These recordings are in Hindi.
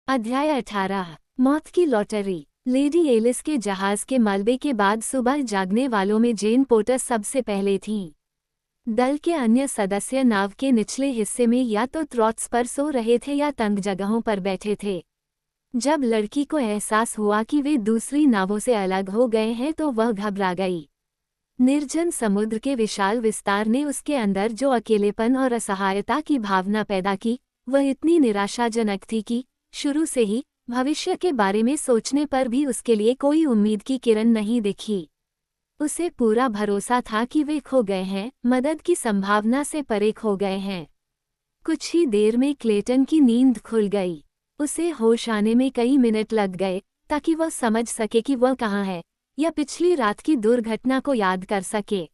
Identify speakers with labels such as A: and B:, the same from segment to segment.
A: अध्याय 18। मौत की लॉटरी। लेडी एलिस के जहाज के मलबे के बाद सुबह जागने वालों में जेन पोर्टर सबसे पहले थीं। दल के अन्य सदस्य नाव के निचले हिस्से में या तो ट्रॉट्स पर सो रहे थे या तंग जगहों पर बैठे थे। जब लड़की को एहसास हुआ कि वे दूसरी नावों से अलग हो गए हैं तो वह घबरा गई। निर्जन समुद्र के विशाल विस्तार ने उसके अंदर जो अकेलेपन और असहायता की भावना पैदा की, वह इतनी निराशाजनक थी कि शुरू से ही भविष्य के बारे में सोचने पर भी उसके लिए कोई उम्मीद की किरण नहीं दिखी। उसे पूरा भरोसा था कि वे खो गए हैं, मदद की संभावना से परे खो गए हैं। कुछ ही देर में क्लेटन की नींद खुल गई। उसे होश आने में कई मिनट लग गए ताकि वह समझ सके कि वह कहाँ है या पिछली रात की दुर्घटना को याद कर सके।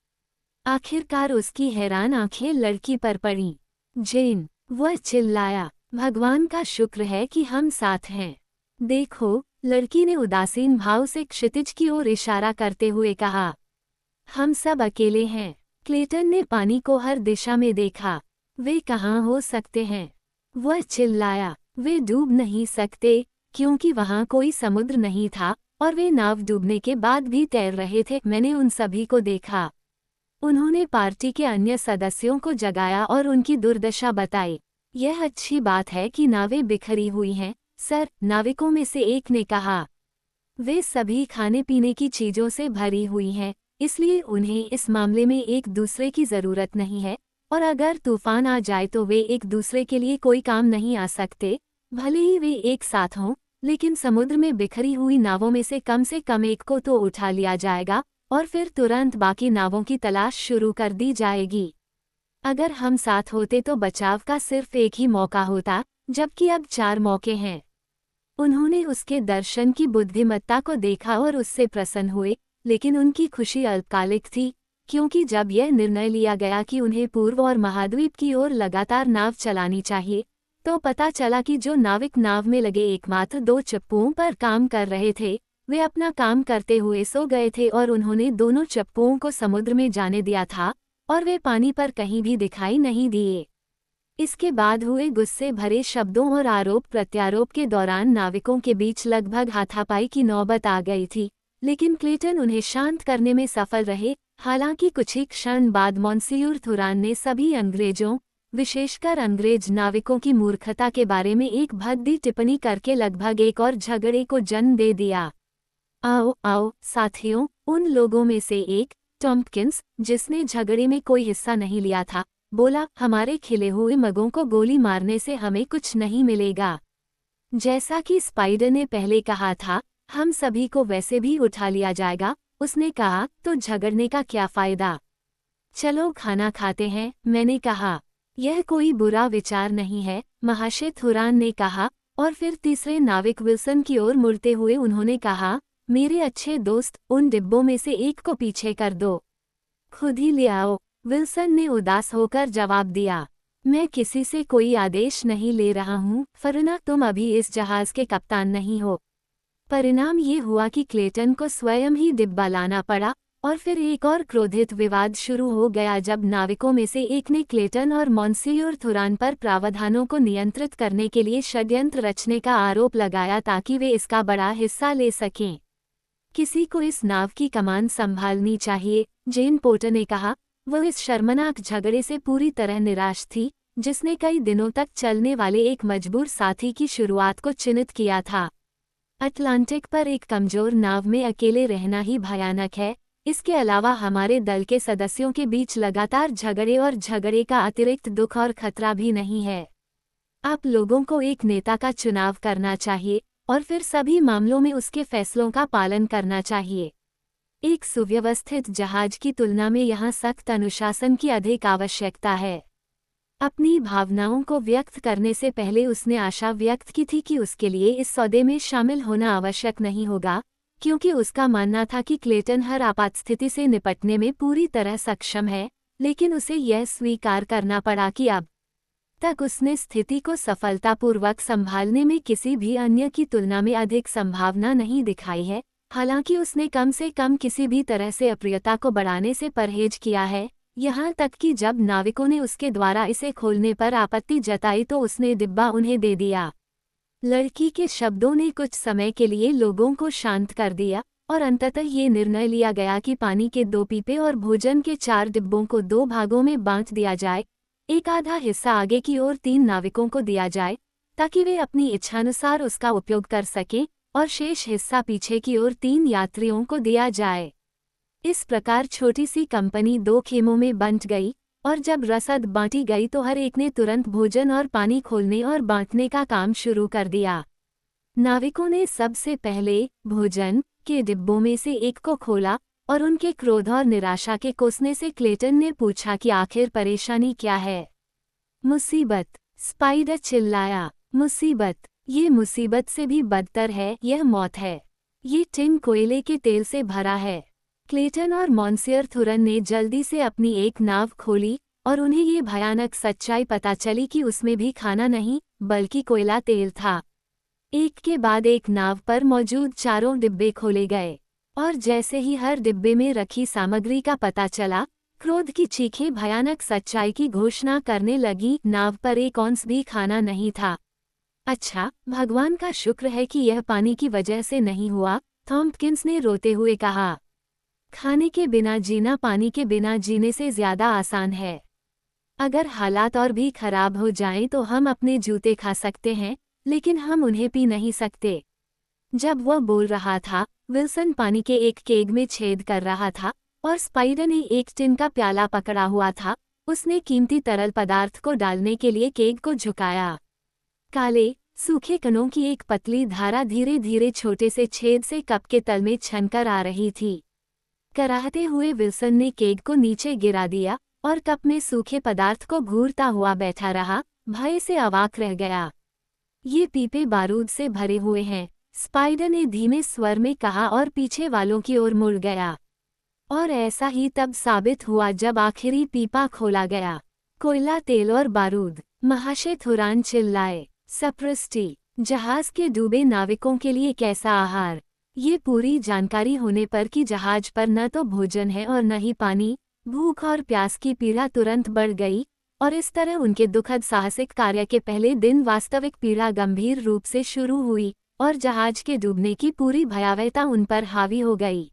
A: आखिरकार उसकी हैरान आंखें लड़की पर पड़ीं। जेन, वह चिल्लाया, भगवान का शुक्र है कि हम साथ हैं। देखो, लड़की ने उदासीन भाव से क्षितिज की ओर इशारा करते हुए कहा। हम सब अकेले हैं। क्लेटन ने पानी को हर दिशा में देखा। वे कहाँ हो सकते हैं? वह चिल्लाया, वे डूब नहीं सकते, क्योंकि वहाँ कोई समुद्र नहीं था और वे नाव डूबने के बाद भी तैर रहे थे। मैंने उन सभी को देखा। उन्होंने पार्टी के अन्य सदस्यों को जगाया और उनकी दुर्दशा बताई। यह अच्छी बात है कि नावें बिखरी हुई हैं, सर, नाविकों में से एक ने कहा। वे सभी खाने पीने की चीजों से भरी हुई हैं, इसलिए उन्हें इस मामले में एक दूसरे की जरूरत नहीं है, और अगर तूफान आ जाए तो वे एक दूसरे के लिए कोई काम नहीं आ सकते, भले ही वे एक साथ हों, लेकिन समुद्र में बिखरी हुई नावों में से कम एक को तो उठा लिया जाएगा और फिर तुरंत बाकी नावों की तलाश शुरू कर दी जाएगी। अगर हम साथ होते तो बचाव का सिर्फ एक ही मौका होता, जबकि अब 4 मौके हैं। उन्होंने उसके दर्शन की बुद्धिमत्ता को देखा और उससे प्रसन्न हुए, लेकिन उनकी खुशी अल्पकालिक थी, क्योंकि जब यह निर्णय लिया गया कि उन्हें पूर्व और महाद्वीप की ओर लगातार नाव चलानी चाहिए, तो पता चला कि जो नाविक नाव में लगे एकमात्र 2 चप्पुओं पर काम कर रहे थे, वे अपना काम करते हुए सो गए थे और उन्होंने दोनों चप्पुओं को समुद्र में जाने दिया था और वे पानी पर कहीं भी दिखाई नहीं दिए। इसके बाद हुए गुस्से भरे शब्दों और आरोप प्रत्यारोप के दौरान नाविकों के बीच लगभग हाथापाई की नौबत आ गई थी, लेकिन क्लेटन उन्हें शांत करने में सफल रहे। हालांकि कुछ ही क्षण बाद मॉन्सियूर थुरान ने सभी अंग्रेजों, विशेषकर अंग्रेज नाविकों की मूर्खता के बारे में एक भद्दी टिप्पणी करके लगभग एक और झगड़े को जन्म दे दिया। आओ आओ साथियों, उन लोगों में से एक, टॉम्पकिंस, जिसने झगड़े में कोई हिस्सा नहीं लिया था, बोला, हमारे खिले हुए मगों को गोली मारने से हमें कुछ नहीं मिलेगा। जैसा कि स्पाइडर ने पहले कहा था, हम सभी को वैसे भी उठा लिया जाएगा। उसने कहा, तो झगड़ने का क्या फायदा? चलो खाना खाते हैं, मैंने कहा। यह कोई बुरा विचार नहीं है, महाशय थुरान ने कहा, और फिर तीसरे नाविक विल्सन की ओर मुड़ते हुए उन्होंने कहा, मेरे अच्छे दोस्त, उन डिब्बों में से एक को पीछे कर दो। खुद ही ले आओ, विल्सन ने उदास होकर जवाब दिया। मैं किसी से कोई आदेश नहीं ले रहा हूँ, फरना, तुम अभी इस जहाज के कप्तान नहीं हो। परिणाम ये हुआ कि क्लेटन को स्वयं ही डिब्बा लाना पड़ा, और फिर एक और क्रोधित विवाद शुरू हो गया जब नाविकों में से एक ने क्लेटन और मॉन्सियूर थुरान पर प्रावधानों को नियंत्रित करने के लिए षड्यंत्र रचने का आरोप लगाया ताकि वे इसका बड़ा हिस्सा ले सकें। किसी को इस नाव की कमान संभालनी चाहिए, जेन पोर्टर ने कहा। वह इस शर्मनाक झगड़े से पूरी तरह निराश थी, जिसने कई दिनों तक चलने वाले एक मजबूर साथी की शुरुआत को चिन्हित किया था। अटलांटिक पर एक कमजोर नाव में अकेले रहना ही भयानक है। इसके अलावा हमारे दल के सदस्यों के बीच लगातार झगड़े और झगड़े का अतिरिक्त दुख और खतरा भी नहीं है। आप लोगों को एक नेता का चुनाव करना चाहिए और फिर सभी मामलों में उसके फैसलों का पालन करना चाहिए। एक सुव्यवस्थित जहाज की तुलना में यहाँ सख्त अनुशासन की अधिक आवश्यकता है। अपनी भावनाओं को व्यक्त करने से पहले उसने आशा व्यक्त की थी कि उसके लिए इस सौदे में शामिल होना आवश्यक नहीं होगा, क्योंकि उसका मानना था कि क्लेटन हर आपात स्थिति से निपटने में पूरी तरह सक्षम है, लेकिन उसे यह स्वीकार करना पड़ा कि अब तक उसने स्थिति को सफलतापूर्वक संभालने में किसी भी अन्य की तुलना में अधिक संभावना नहीं दिखाई है। हालांकि उसने कम से कम किसी भी तरह से अप्रियता को बढ़ाने से परहेज किया है, यहाँ तक कि जब नाविकों ने उसके द्वारा इसे खोलने पर आपत्ति जताई तो उसने डिब्बा उन्हें दे दिया। लड़की के शब्दों ने कुछ समय के लिए लोगों को शांत कर दिया और अंततः ये निर्णय लिया गया कि पानी के 2 पीपे और भोजन के 4 डिब्बों को 2 भागों में बांट दिया जाए। एक आधा हिस्सा आगे की ओर 3 नाविकों को दिया जाए ताकि वे अपनी इच्छानुसार उसका उपयोग कर सकें, और शेष हिस्सा पीछे की ओर 3 यात्रियों को दिया जाए। इस प्रकार छोटी सी कंपनी 2 खेमों में बंट गई, और जब रसद बांटी गई तो हर एक ने तुरंत भोजन और पानी खोलने और बांटने का काम शुरू कर दिया। नाविकों ने सबसे पहले भोजन के डिब्बों में से एक को खोला, और उनके क्रोध और निराशा के कोसने से क्लेटन ने पूछा कि आखिर परेशानी क्या है। मुसीबत, स्पाइडर चिल्लाया। मुसीबत? ये मुसीबत से भी बदतर है, यह मौत है। ये टिन कोयले के तेल से भरा है। क्लेटन और मॉन्सियर थुरन ने जल्दी से अपनी एक नाव खोली, और उन्हें ये भयानक सच्चाई पता चली कि उसमें भी खाना नहीं बल्कि कोयला तेल था। एक के बाद एक नाव पर मौजूद 4 डिब्बे खोले गए, और जैसे ही हर डिब्बे में रखी सामग्री का पता चला, क्रोध की चीखें भयानक सच्चाई की घोषणा करने लगी। नाव पर एक औंस भी खाना नहीं था। अच्छा, भगवान का शुक्र है कि यह पानी की वजह से नहीं हुआ, थॉम्पकिंस ने रोते हुए कहा। खाने के बिना जीना पानी के बिना जीने से ज्यादा आसान है। अगर हालात और भी खराब हो जाएं तो हम अपने जूते खा सकते हैं, लेकिन हम उन्हें पी नहीं सकते। जब वह बोल रहा था, विल्सन पानी के एक केग में छेद कर रहा था, और स्पाइडर ने एक टिन का प्याला पकड़ा हुआ था। उसने कीमती तरल पदार्थ को डालने के लिए केग को झुकाया। काले, सूखे कणों की एक पतली धारा धीरे धीरे छोटे से छेद से कप के तल में छनकर आ रही थी। कराहते हुए विल्सन ने केग को नीचे गिरा दिया, और कप में सूखे पदार्थ को घूरता हुआ बैठा रहा, भय से अवाक रह गया। ये पीपे बारूद से भरे हुए हैं, स्पाइडर ने धीमे स्वर में कहा और पीछे वालों की ओर मुड़ गया। और ऐसा ही तब साबित हुआ जब आखिरी पीपा खोला गया। कोयला, तेल और बारूद। महाशय थुरान चिल्लाए। सप्रिस्टी, जहाज के डूबे नाविकों के लिए कैसा आहार। ये पूरी जानकारी होने पर कि जहाज पर न तो भोजन है और न ही पानी, भूख और प्यास की पीड़ा तुरंत बढ़ गई, और इस तरह उनके दुखद साहसिक कार्य के पहले दिन वास्तविक पीड़ा गंभीर रूप से शुरू हुई, और जहाज के डूबने की पूरी भयावहता उन पर हावी हो गई।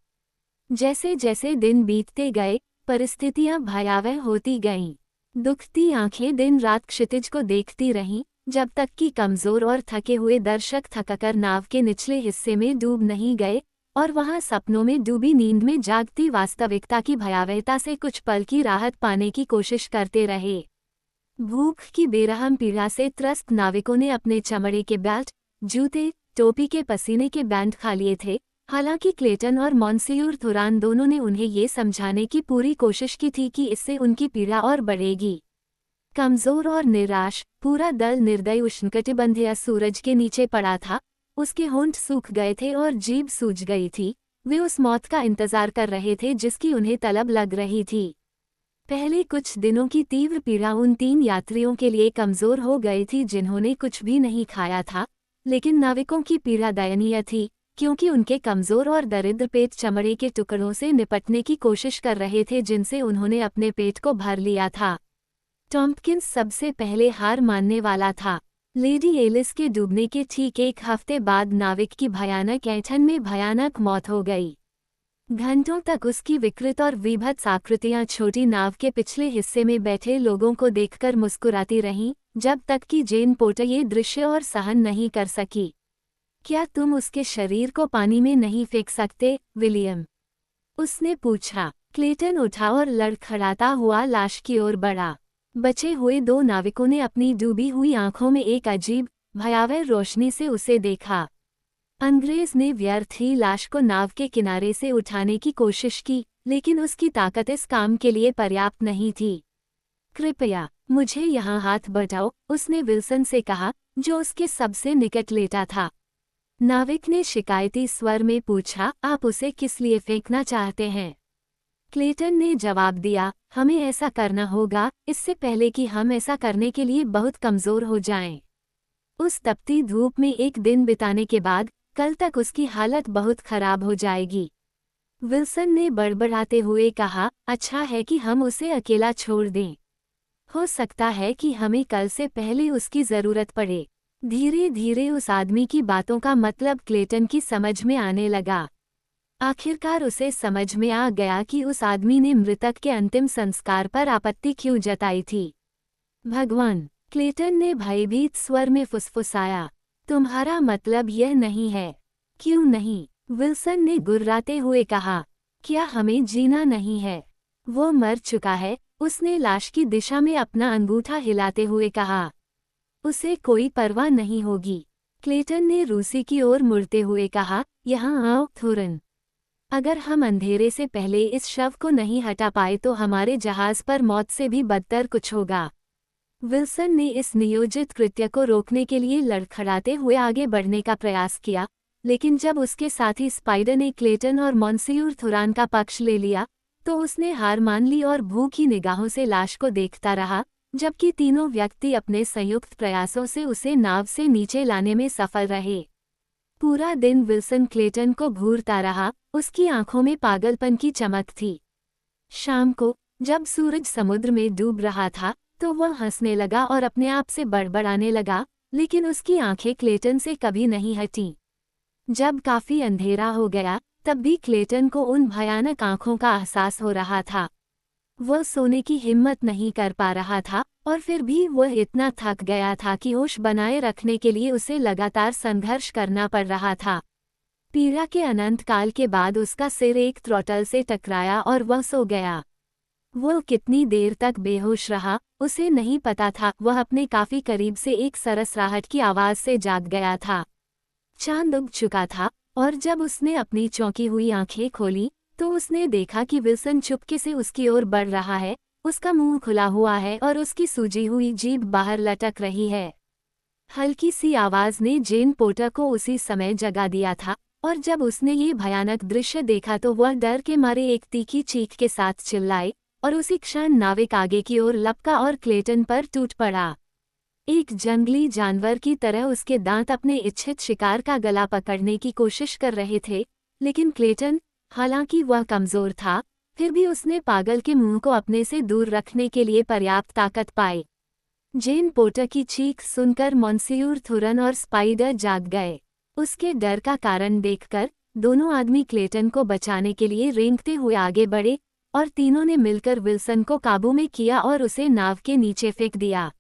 A: जैसे जैसे दिन बीतते गए, परिस्थितियां भयावह होती गईं। दुखती आंखें दिन रात क्षितिज को देखती रहीं, जब तक कि कमजोर और थके हुए दर्शक थककर नाव के निचले हिस्से में डूब नहीं गए, और वहां सपनों में डूबी नींद में जागती वास्तविकता की भयावहता से कुछ पल की राहत पाने की कोशिश करते रहे। भूख की बेरहम पीड़ा से त्रस्त नाविकों ने अपने चमड़े के बेल्ट, जूते, टोपी के पसीने के बैंड खा लिए थे। हालांकि क्लेटन और मॉन्सियूर थुरान दोनों ने उन्हें ये समझाने की पूरी कोशिश की थी कि इससे उनकी पीड़ा और बढ़ेगी। कमजोर और निराश, पूरा दल निर्दयी उष्णकटिबंधीय सूरज के नीचे पड़ा था। उसके होंठ सूख गए थे और जीभ सूज गई थी। वे उस मौत का इंतजार कर रहे थे जिसकी उन्हें तलब लग रही थी। पहले कुछ दिनों की तीव्र पीड़ा उन 3 यात्रियों के लिए कमजोर हो गई थी जिन्होंने कुछ भी नहीं खाया था, लेकिन नाविकों की पीड़ा दयनीय थी, क्योंकि उनके कमजोर और दरिद्र पेट चमड़े के टुकड़ों से निपटने की कोशिश कर रहे थे जिनसे उन्होंने अपने पेट को भर लिया था। टॉम्पकिंस सबसे पहले हार मानने वाला था। लेडी एलिस के डूबने के ठीक 1 हफ्ते बाद नाविक की भयानक ऐंठन में भयानक मौत हो गई। घंटों तक उसकी विकृत और विभत्स आकृतियां छोटी नाव के पिछले हिस्से में बैठे लोगों को देखकर मुस्कुराती रहीं, जब तक कि जेन पोर्टर ये दृश्य और सहन नहीं कर सकी। क्या तुम उसके शरीर को पानी में नहीं फेंक सकते, विलियम? उसने पूछा। क्लेटन उठा और लड़खड़ाता हुआ लाश की ओर बढ़ा। बचे हुए 2 नाविकों ने अपनी डूबी हुई आंखों में एक अजीब, भयावह रोशनी से उसे देखा। अंग्रेज ने व्यर्थ ही लाश को नाव के किनारे से उठाने की कोशिश की, लेकिन उसकी ताकत इस काम के लिए पर्याप्त नहीं थी। कृपया मुझे यहाँ हाथ बटाओ, उसने विल्सन से कहा, जो उसके सबसे निकट लेटा था। नाविक ने शिकायती स्वर में पूछा, आप उसे किस लिए फेंकना चाहते हैं? क्लेटन ने जवाब दिया, हमें ऐसा करना होगा, इससे पहले कि हम ऐसा करने के लिए बहुत कमजोर हो जाएं। उस तपती धूप में एक दिन बिताने के बाद कल तक उसकी हालत बहुत खराब हो जाएगी। विल्सन ने बड़बड़ाते हुए कहा, अच्छा है कि हम उसे अकेला छोड़ दें। हो सकता है कि हमें कल से पहले उसकी जरूरत पड़े। धीरे धीरे उस आदमी की बातों का मतलब क्लेटन की समझ में आने लगा। आखिरकार उसे समझ में आ गया कि उस आदमी ने मृतक के अंतिम संस्कार पर आपत्ति क्यों जताई थी। भगवान, क्लेटन ने भयभीत स्वर में फुसफुसाया, तुम्हारा मतलब यह नहीं है। क्यों नहीं? विल्सन ने गुर्राते हुए कहा, क्या हमें जीना नहीं है? वो मर चुका है, उसने लाश की दिशा में अपना अंगूठा हिलाते हुए कहा। उसे कोई परवाह नहीं होगी। क्लेटन ने रूसी की ओर मुड़ते हुए कहा, यहाँ आओ थोरन। अगर हम अंधेरे से पहले इस शव को नहीं हटा पाए तो हमारे जहाज पर मौत से भी बदतर कुछ होगा। विल्सन ने इस नियोजित कृत्य को रोकने के लिए लड़खड़ाते हुए आगे बढ़ने का प्रयास किया, लेकिन जब उसके साथी स्पाइडर ने क्लेटन और मॉन्सियूर थुरान का पक्ष ले लिया, तो उसने हार मान ली और भूखी निगाहों से लाश को देखता रहा, जबकि तीनों व्यक्ति अपने संयुक्त प्रयासों से उसे नाव से नीचे लाने में सफल रहे। पूरा दिन विल्सन क्लेटन को घूरता रहा, उसकी आंखों में पागलपन की चमक थी। शाम को, जब सूरज समुद्र में डूब रहा था, तो वह हंसने लगा और अपने आप से बड़बड़ाने लगा, लेकिन उसकी आंखें क्लेटन से कभी नहीं हटीं। जब काफी अंधेरा हो गया, तब भी क्लेटन को उन भयानक आंखों का एहसास हो रहा था। वह सोने की हिम्मत नहीं कर पा रहा था, और फिर भी वह इतना थक गया था कि होश बनाए रखने के लिए उसे लगातार संघर्ष करना पड़ रहा था। पीड़ा के अनंत काल के बाद उसका सिर एक थ्रॉटल से टकराया और वह सो गया। वह कितनी देर तक बेहोश रहा, उसे नहीं पता था। वह अपने काफी करीब से एक सरसराहट की आवाज से जाग गया था। चांद उग चुका था, और जब उसने अपनी चौंकी हुई आंखें खोली, तो उसने देखा कि विल्सन चुपके से उसकी ओर बढ़ रहा है। उसका मुंह खुला हुआ है और उसकी सूजी हुई जीभ बाहर लटक रही है। हल्की सी आवाज ने जेन पोर्टर को उसी समय जगा दिया था, और जब उसने ये भयानक दृश्य देखा तो वह डर के मारे एक तीखी चीख के साथ चिल्लाई, और उसी क्षण नाविक आगे की ओर लपका और क्लेटन पर टूट पड़ा। एक जंगली जानवर की तरह उसके दांत अपने इच्छित शिकार का गला पकड़ने की कोशिश कर रहे थे, लेकिन क्लेटन, हालांकि वह कमजोर था, फिर भी उसने पागल के मुंह को अपने से दूर रखने के लिए पर्याप्त ताकत पाई। जेन पोर्टर की चीख सुनकर मॉन्सियूर थुरन और स्पाइडर जाग गए। उसके डर का कारण देखकर दोनों आदमी क्लेटन को बचाने के लिए रेंगते हुए आगे बढ़े, और तीनों ने मिलकर विल्सन को काबू में किया और उसे नाव के नीचे फेंक दिया।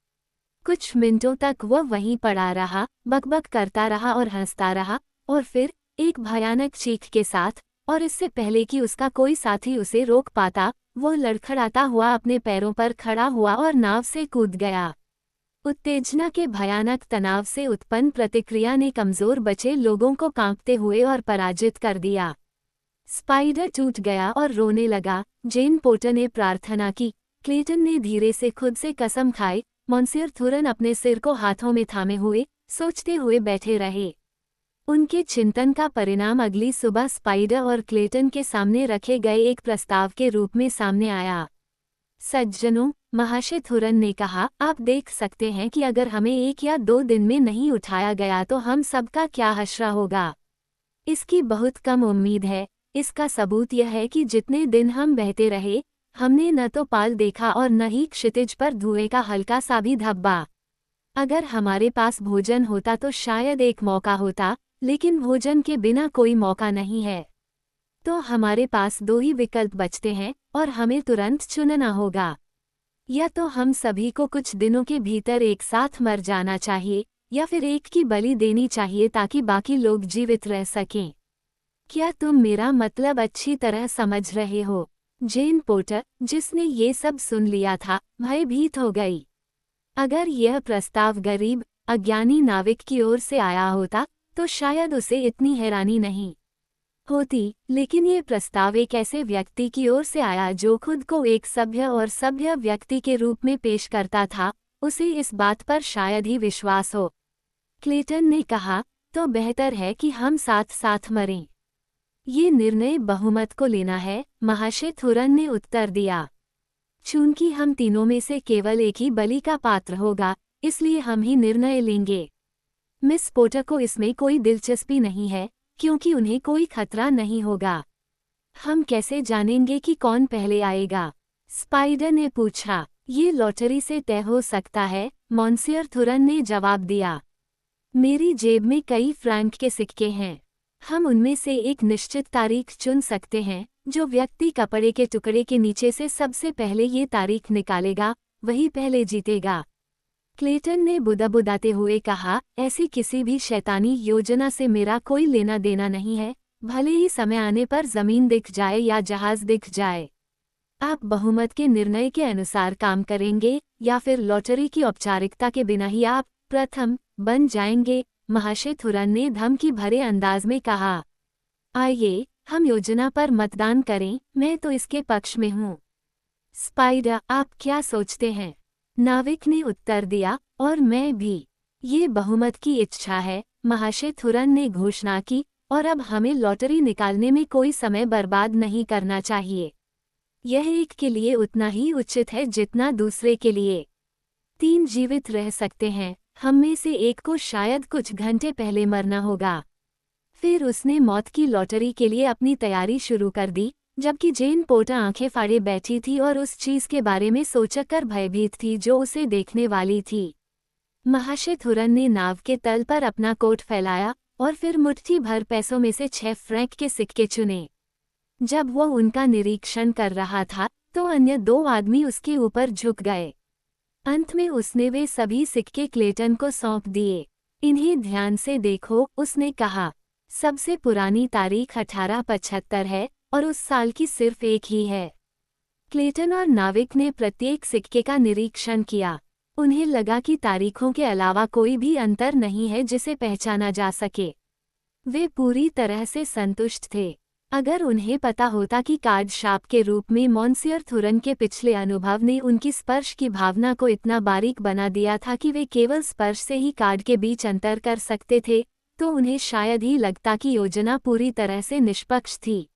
A: कुछ मिनटों तक वह वहीं पड़ा रहा, बकबक करता रहा और हंसता रहा, और फिर एक भयानक चीख के साथ, और इससे पहले कि उसका कोई साथी उसे रोक पाता, वो लड़खड़ाता हुआ अपने पैरों पर खड़ा हुआ और नाव से कूद गया। उत्तेजना के भयानक तनाव से उत्पन्न प्रतिक्रिया ने कमजोर बचे लोगों को कांपते हुए और पराजित कर दिया। स्पाइडर टूट गया और रोने लगा। जेन पोर्टर ने प्रार्थना की। क्लेटन ने धीरे से खुद से कसम खाई। मॉन्सियर थुरन अपने सिर को हाथों में थामे हुए सोचते हुए बैठे रहे। उनके चिंतन का परिणाम अगली सुबह स्पाइडर और क्लेटन के सामने रखे गए एक प्रस्ताव के रूप में सामने आया। सज्जनों, महाशय थुरन ने कहा, आप देख सकते हैं कि अगर हमें 1 या 2 दिन में नहीं उठाया गया तो हम सबका क्या हश्र होगा। इसकी बहुत कम उम्मीद है। इसका सबूत यह है कि जितने दिन हम बहते रहे, हमने न तो पाल देखा और न ही क्षितिज पर धुएं का हल्का सा भी धब्बा। अगर हमारे पास भोजन होता तो शायद एक मौका होता, लेकिन भोजन के बिना कोई मौका नहीं है। तो हमारे पास 2 ही विकल्प बचते हैं, और हमें तुरंत चुनना होगा। या तो हम सभी को कुछ दिनों के भीतर एक साथ मर जाना चाहिए, या फिर एक की बलि देनी चाहिए ताकि बाकी लोग जीवित रह सकें। क्या तुम मेरा मतलब अच्छी तरह समझ रहे हो? जेन पोर्टर, जिसने ये सब सुन लिया था, भयभीत हो गई। अगर यह प्रस्ताव गरीब, अज्ञानी नाविक की ओर से आया होता, तो शायद उसे इतनी हैरानी नहीं होती, लेकिन ये प्रस्ताव एक ऐसे व्यक्ति की ओर से आया जो खुद को एक सभ्य और सभ्य व्यक्ति के रूप में पेश करता था। उसे इस बात पर शायद ही विश्वास हो। क्लेटन ने कहा, तो बेहतर है कि हम साथ साथ मरें। ये निर्णय बहुमत को लेना है, महाशय थुरन ने उत्तर दिया। चूंकि हम तीनों में से केवल एक ही बलि का पात्र होगा, इसलिए हम ही निर्णय लेंगे। मिस पोर्टर को इसमें कोई दिलचस्पी नहीं है, क्योंकि उन्हें कोई खतरा नहीं होगा। हम कैसे जानेंगे कि कौन पहले आएगा? स्पाइडर ने पूछा। ये लॉटरी से तय हो सकता है, मॉन्सियर थुरन ने जवाब दिया। मेरी जेब में कई फ्रैंक के सिक्के हैं। हम उनमें से एक निश्चित तारीख चुन सकते हैं। जो व्यक्ति कपड़े के टुकड़े के नीचे से सबसे पहले ये तारीख निकालेगा, वही पहले जीतेगा। क्लेटन ने बुदबुदाते हुए कहा, ऐसी किसी भी शैतानी योजना से मेरा कोई लेना देना नहीं है, भले ही समय आने पर जमीन दिख जाए या जहाज दिख जाए। आप बहुमत के निर्णय के अनुसार काम करेंगे या फिर लॉटरी की औपचारिकता के बिना ही आप प्रथम बन जाएंगे? महाशय थुरन ने धमकी भरे अंदाज में कहा। आइए हम योजना पर मतदान करें, मैं तो इसके पक्ष में हूँ। स्पाइडर, आप क्या सोचते हैं? नाविक ने उत्तर दिया, और मैं भी। ये बहुमत की इच्छा है, महाशय थुरन ने घोषणा की, और अब हमें लॉटरी निकालने में कोई समय बर्बाद नहीं करना चाहिए। यह एक के लिए उतना ही उचित है जितना दूसरे के लिए। 3 जीवित रह सकते हैं, हम में से एक को शायद कुछ घंटे पहले मरना होगा। फिर उसने मौत की लॉटरी के लिए अपनी तैयारी शुरू कर दी, जबकि जेन पोर्टर आंखें फाड़े बैठी थी और उस चीज के बारे में सोचकर भयभीत थी जो उसे देखने वाली थी। महाशय थुरन ने नाव के तल पर अपना कोट फैलाया और फिर मुट्ठी भर पैसों में से 6 फ्रैंक के सिक्के चुने। जब वह उनका निरीक्षण कर रहा था तो अन्य 2 आदमी उसके ऊपर झुक गए। अंत में उसने वे सभी सिक्के क्लेटन को सौंप दिए। इन्हें ध्यान से देखो, उसने कहा। सबसे पुरानी तारीख 1875 है और उस साल की सिर्फ एक ही है। क्लेटन और नाविक ने प्रत्येक सिक्के का निरीक्षण किया। उन्हें लगा कि तारीखों के अलावा कोई भी अंतर नहीं है जिसे पहचाना जा सके। वे पूरी तरह से संतुष्ट थे। अगर उन्हें पता होता कि कार्ड शार्प के रूप में मॉन्सियर थुरन के पिछले अनुभव ने उनकी स्पर्श की भावना को इतना बारीक बना दिया था कि वे केवल स्पर्श से ही कार्ड के बीच अंतर कर सकते थे, तो उन्हें शायद ही लगता कि योजना पूरी तरह से निष्पक्ष थी।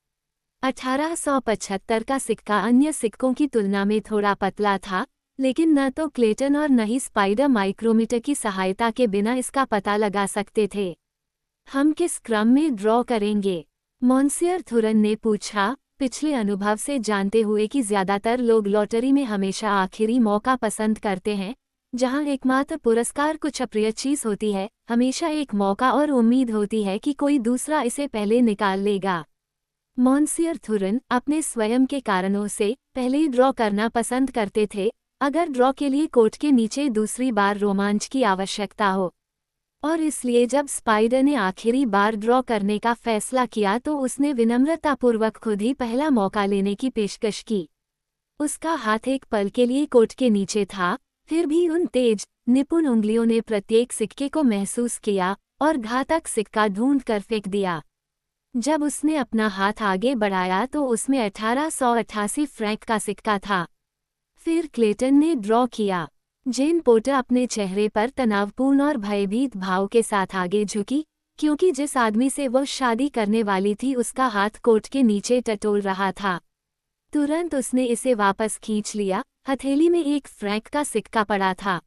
A: 1875 का सिक्का अन्य सिक्कों की तुलना में थोड़ा पतला था, लेकिन न तो क्लेटन और न ही स्पाइडर माइक्रोमीटर की सहायता के बिना इसका पता लगा सकते थे। हम किस क्रम में ड्रॉ करेंगे? मॉन्सियर थुरन ने पूछा, पिछले अनुभव से जानते हुए कि ज्यादातर लोग लॉटरी में हमेशा आखिरी मौका पसंद करते हैं, जहां एकमात्र पुरस्कार कुछ अप्रिय चीज होती है। हमेशा एक मौका और उम्मीद होती है कि कोई दूसरा इसे पहले निकाल लेगा। मॉन्सियर थुरन अपने स्वयं के कारणों से पहले ड्रॉ करना पसंद करते थे, अगर ड्रॉ के लिए कोट के नीचे दूसरी बार रोमांच की आवश्यकता हो। और इसलिए जब स्पाइडर ने आखिरी बार ड्रॉ करने का फैसला किया तो उसने विनम्रतापूर्वक खुद ही पहला मौका लेने की पेशकश की। उसका हाथ एक पल के लिए कोट के नीचे था, फिर भी उन तेज, निपुण उंगलियों ने प्रत्येक सिक्के को महसूस किया और घातक सिक्का ढूंढ कर फेंक दिया। जब उसने अपना हाथ आगे बढ़ाया तो उसमें 1888 फ्रैंक का सिक्का था। फिर क्लेटन ने ड्रॉ किया। जेन पोर्टर अपने चेहरे पर तनावपूर्ण और भयभीत भाव के साथ आगे झुकी, क्योंकि जिस आदमी से वह शादी करने वाली थी उसका हाथ कोट के नीचे टटोल रहा था। तुरंत उसने इसे वापस खींच लिया। हथेली में 1 फ्रैंक का सिक्का पड़ा था।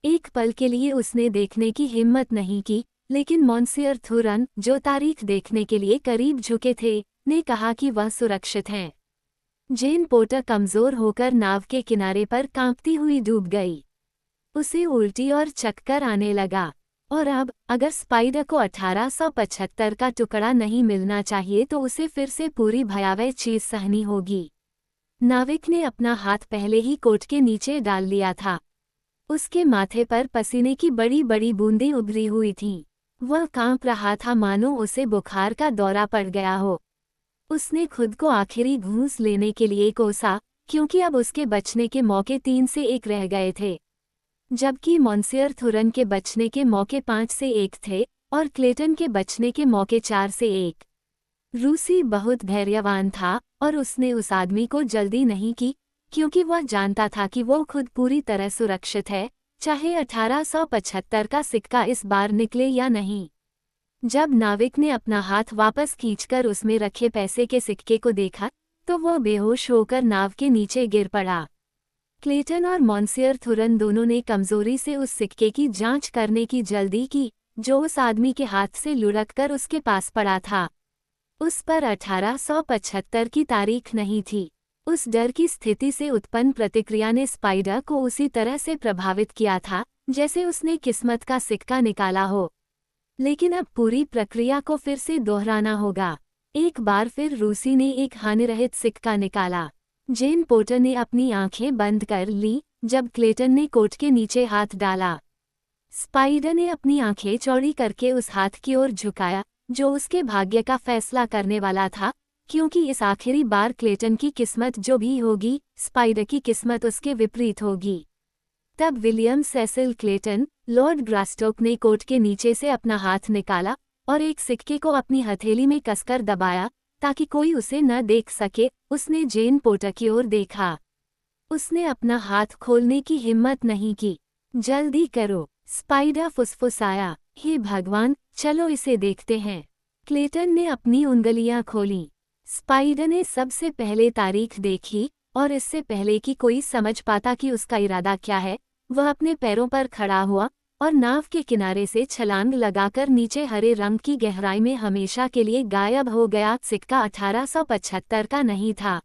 A: एक पल के लिए उसने देखने की हिम्मत नहीं की, लेकिन मॉन्सियर थुरन, जो तारीख देखने के लिए करीब झुके थे, ने कहा कि वह सुरक्षित हैं। जेन पोर्टर कमजोर होकर नाव के किनारे पर कांपती हुई डूब गई। उसे उल्टी और चक्कर आने लगा। और अब अगर स्पाइडर को 1875 का टुकड़ा नहीं मिलना चाहिए तो उसे फिर से पूरी भयावह चीज सहनी होगी। नाविक ने अपना हाथ पहले ही कोट के नीचे डाल लिया था। उसके माथे पर पसीने की बड़ी बड़ी बूंदें उभरी हुई थीं। वह कांप रहा था मानो उसे बुखार का दौरा पड़ गया हो। उसने खुद को आखिरी घूंस लेने के लिए कोसा, क्योंकि अब उसके बचने के मौके 3 से 1 रह गए थे, जबकि मॉन्सियर थुरन के बचने के मौके 5 से 1 थे और क्लेटन के बचने के मौके 4 से 1। रूसी बहुत धैर्यवान था और उसने उस आदमी को जल्दी नहीं की, क्योंकि वह जानता था कि वो खुद पूरी तरह सुरक्षित है, चाहे 1875 का सिक्का इस बार निकले या नहीं। जब नाविक ने अपना हाथ वापस खींचकर उसमें रखे पैसे के सिक्के को देखा तो वह बेहोश होकर नाव के नीचे गिर पड़ा। क्लेटन और मॉन्सियर थुरन दोनों ने कमजोरी से उस सिक्के की जांच करने की जल्दी की जो उस आदमी के हाथ से लुढ़ककर उसके पास पड़ा था। उस पर 1875 की तारीख नहीं थी। उस डर की स्थिति से उत्पन्न प्रतिक्रिया ने स्पाइडर को उसी तरह से प्रभावित किया था जैसे उसने किस्मत का सिक्का निकाला हो। लेकिन अब पूरी प्रक्रिया को फिर से दोहराना होगा। एक बार फिर रूसी ने एक हानिरहित सिक्का निकाला। जेन पोर्टर ने अपनी आंखें बंद कर ली जब क्लेटन ने कोट के नीचे हाथ डाला। स्पाइडर ने अपनी आंखें चौड़ी करके उस हाथ की ओर झुकाया जो उसके भाग्य का फैसला करने वाला था, क्योंकि इस आखिरी बार क्लेटन की किस्मत जो भी होगी, स्पाइडर की किस्मत उसके विपरीत होगी। तब विलियम सेसिल क्लेटन, लॉर्ड ग्रास्टोक ने कोट के नीचे से अपना हाथ निकाला और एक सिक्के को अपनी हथेली में कसकर दबाया ताकि कोई उसे न देख सके। उसने जेन पोर्टर की ओर देखा। उसने अपना हाथ खोलने की हिम्मत नहीं की। जल्दी करो, स्पाइडर फुसफुसाया। हे भगवान, चलो इसे देखते हैं। क्लेटन ने अपनी उंगलियां खोलीं। स्पाइडर ने सबसे पहले तारीख देखी और इससे पहले कि कोई समझ पाता कि उसका इरादा क्या है, वह अपने पैरों पर खड़ा हुआ और नाव के किनारे से छलांग लगाकर नीचे हरे रंग की गहराई में हमेशा के लिए गायब हो गया। सिक्का 1875 का नहीं था।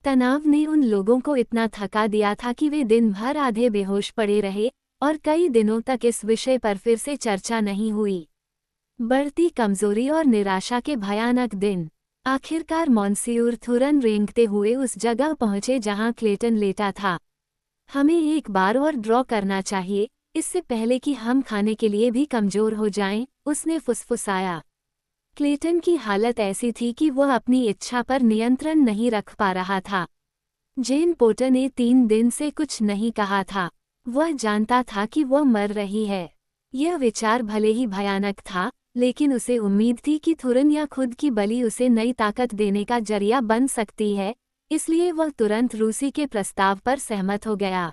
A: तनाव ने उन लोगों को इतना थका दिया था कि वे दिन भर आधे बेहोश पड़े रहे और कई दिनों तक इस विषय पर फिर से चर्चा नहीं हुई। बढ़ती कमजोरी और निराशा के भयानक दिन। आखिरकार मॉन्सियूर थुरन रेंगते हुए उस जगह पहुंचे जहां क्लेटन लेटा था। हमें एक बार और ड्रॉ करना चाहिए, इससे पहले कि हम खाने के लिए भी कमजोर हो जाएं, उसने फुसफुसाया। क्लेटन की हालत ऐसी थी कि वह अपनी इच्छा पर नियंत्रण नहीं रख पा रहा था। जेन पोर्टर ने 3 दिन से कुछ नहीं कहा था। वह जानता था कि वह मर रही है। यह विचार भले ही भयानक था, लेकिन उसे उम्मीद थी कि थुरन या खुद की बलि उसे नई ताकत देने का जरिया बन सकती है, इसलिए वह तुरंत रूसी के प्रस्ताव पर सहमत हो गया।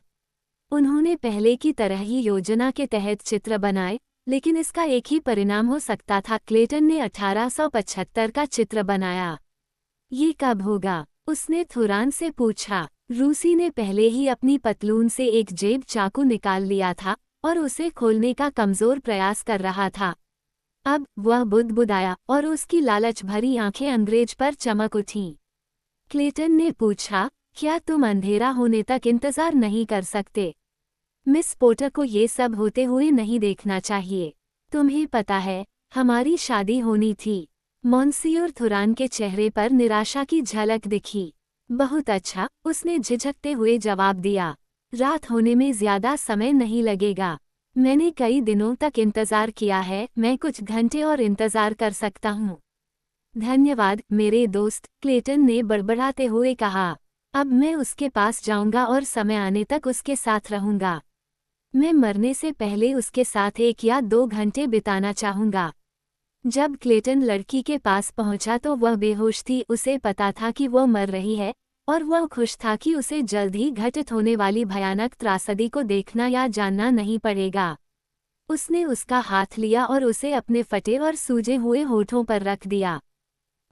A: उन्होंने पहले की तरह ही योजना के तहत चित्र बनाए, लेकिन इसका एक ही परिणाम हो सकता था। क्लेटन ने 1875 का चित्र बनाया। ये कब होगा? उसने थुरान से पूछा। रूसी ने पहले ही अपनी पतलून से एक जेब चाकू निकाल लिया था और उसे खोलने का कमजोर प्रयास कर रहा था। अब वह बुदबुदाया और उसकी लालच भरी आंखें अंग्रेज पर चमक उठीं। क्लेटन ने पूछा, क्या तुम अंधेरा होने तक इंतजार नहीं कर सकते? मिस पोर्टर को ये सब होते हुए नहीं देखना चाहिए। तुम्हें पता है, हमारी शादी होनी थी। मॉन्सियोर थुरान के चेहरे पर निराशा की झलक दिखी। बहुत अच्छा, उसने झिझकते हुए जवाब दिया। रात होने में ज्यादा समय नहीं लगेगा। मैंने कई दिनों तक इंतजार किया है, मैं कुछ घंटे और इंतजार कर सकता हूँ। धन्यवाद मेरे दोस्त, क्लेटन ने बड़बड़ाते हुए कहा। अब मैं उसके पास जाऊंगा और समय आने तक उसके साथ रहूंगा। मैं मरने से पहले उसके साथ 1 या 2 घंटे बिताना चाहूंगा। जब क्लेटन लड़की के पास पहुंचा तो वह बेहोश थी। उसे पता था कि वह मर रही है और वह खुश था कि उसे जल्द ही घटित होने वाली भयानक त्रासदी को देखना या जानना नहीं पड़ेगा। उसने उसका हाथ लिया और उसे अपने फटे और सूजे हुए होठों पर रख दिया।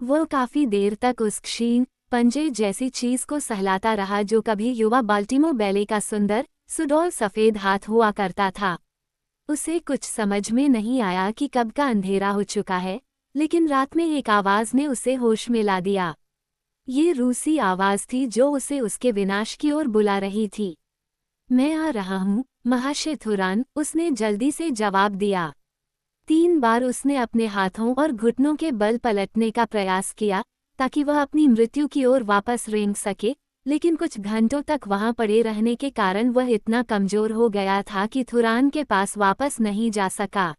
A: वह काफी देर तक उस क्षीण पंजे जैसी चीज को सहलाता रहा जो कभी युवा बाल्टिमो बैले का सुंदर सुडौल सफेद हाथ हुआ करता था। उसे कुछ समझ में नहीं आया कि कब का अंधेरा हो चुका है, लेकिन रात में एक आवाज ने उसे होश में ला दिया। ये रूसी आवाज थी जो उसे उसके विनाश की ओर बुला रही थी। मैं आ रहा हूँ, महाशय थुरान, उसने जल्दी से जवाब दिया। 3 बार उसने अपने हाथों और घुटनों के बल पलटने का प्रयास किया ताकि वह अपनी मृत्यु की ओर वापस रेंग सके, लेकिन कुछ घंटों तक वहां पड़े रहने के कारण वह इतना कमजोर हो गया था कि थुरान के पास वापस नहीं जा सका।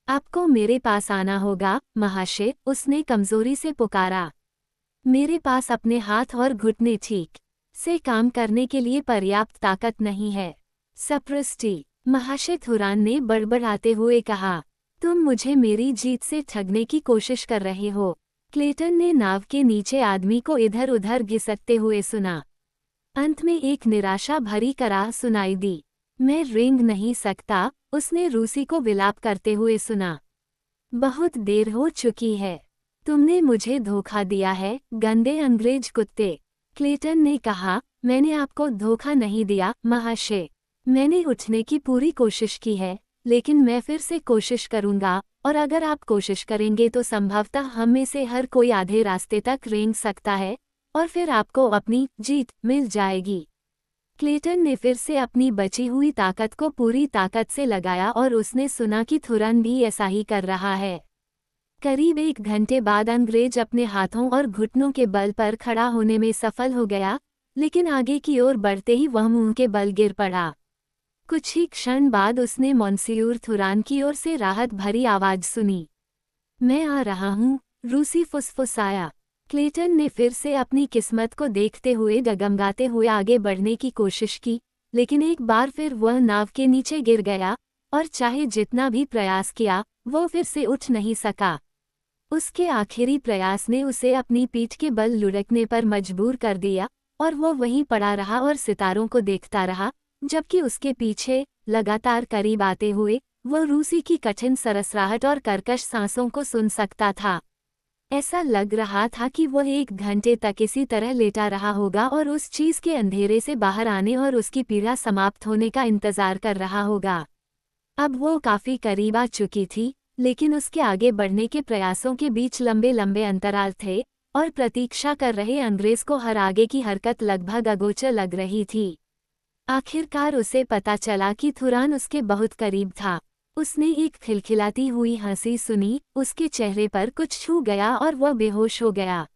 A: आपको मेरे पास आना होगा, महाशय, उसने कमजोरी से पुकारा। मेरे पास अपने हाथ और घुटने ठीक से काम करने के लिए पर्याप्त ताकत नहीं है। सप्रिस्टी, महाशय थुरान ने बड़बड़ाते हुए कहा। तुम मुझे मेरी जीत से ठगने की कोशिश कर रहे हो। क्लेटन ने नाव के नीचे आदमी को इधर उधर घिसकते हुए सुना। अंत में एक निराशा भरी कराह सुनाई दी। मैं रेंग नहीं सकता, उसने रूसी को विलाप करते हुए सुना। बहुत देर हो चुकी है। तुमने मुझे धोखा दिया है, गंदे अंग्रेज कुत्ते। क्लेटन ने कहा, मैंने आपको धोखा नहीं दिया, महाशय। मैंने उठने की पूरी कोशिश की है, लेकिन मैं फिर से कोशिश करूंगा, और अगर आप कोशिश करेंगे तो संभवतः हम में से हर कोई आधे रास्ते तक रेंग सकता है, और फिर आपको अपनी जीत मिल जाएगी। क्लेटन ने फिर से अपनी बची हुई ताकत को पूरी ताकत से लगाया और उसने सुना कि थुरन भी ऐसा ही कर रहा है। करीब 1 घंटे बाद अंग्रेज अपने हाथों और घुटनों के बल पर खड़ा होने में सफल हो गया, लेकिन आगे की ओर बढ़ते ही वह मुंह के बल गिर पड़ा। कुछ ही क्षण बाद उसने मॉन्सियूर थुरान की ओर से राहत भरी आवाज सुनी। मैं आ रहा हूँ, रूसी फुसफुसाया। क्लेटन ने फिर से अपनी किस्मत को देखते हुए डगमगाते हुए आगे बढ़ने की कोशिश की, लेकिन एक बार फिर वह नाव के नीचे गिर गया और चाहे जितना भी प्रयास किया, वो फिर से उठ नहीं सका। उसके आखिरी प्रयास ने उसे अपनी पीठ के बल लुढ़कने पर मजबूर कर दिया और वो वहीं पड़ा रहा और सितारों को देखता रहा, जबकि उसके पीछे लगातार करीब आते हुए वह रूसी की कठिन सरसराहट और कर्कश सांसों को सुन सकता था। ऐसा लग रहा था कि वह 1 घंटे तक इसी तरह लेटा रहा होगा और उस चीज के अंधेरे से बाहर आने और उसकी पीड़ा समाप्त होने का इंतजार कर रहा होगा। अब वो काफी करीब आ चुकी थी, लेकिन उसके आगे बढ़ने के प्रयासों के बीच लंबे लंबे अंतराल थे और प्रतीक्षा कर रहे अंग्रेज को हर आगे की हरकत लगभग अगोचर लग रही थी। आखिरकार उसे पता चला कि थुरान उसके बहुत करीब था। उसने एक खिलखिलाती हुई हंसी सुनी, उसके चेहरे पर कुछ छू गया और वह बेहोश हो गया।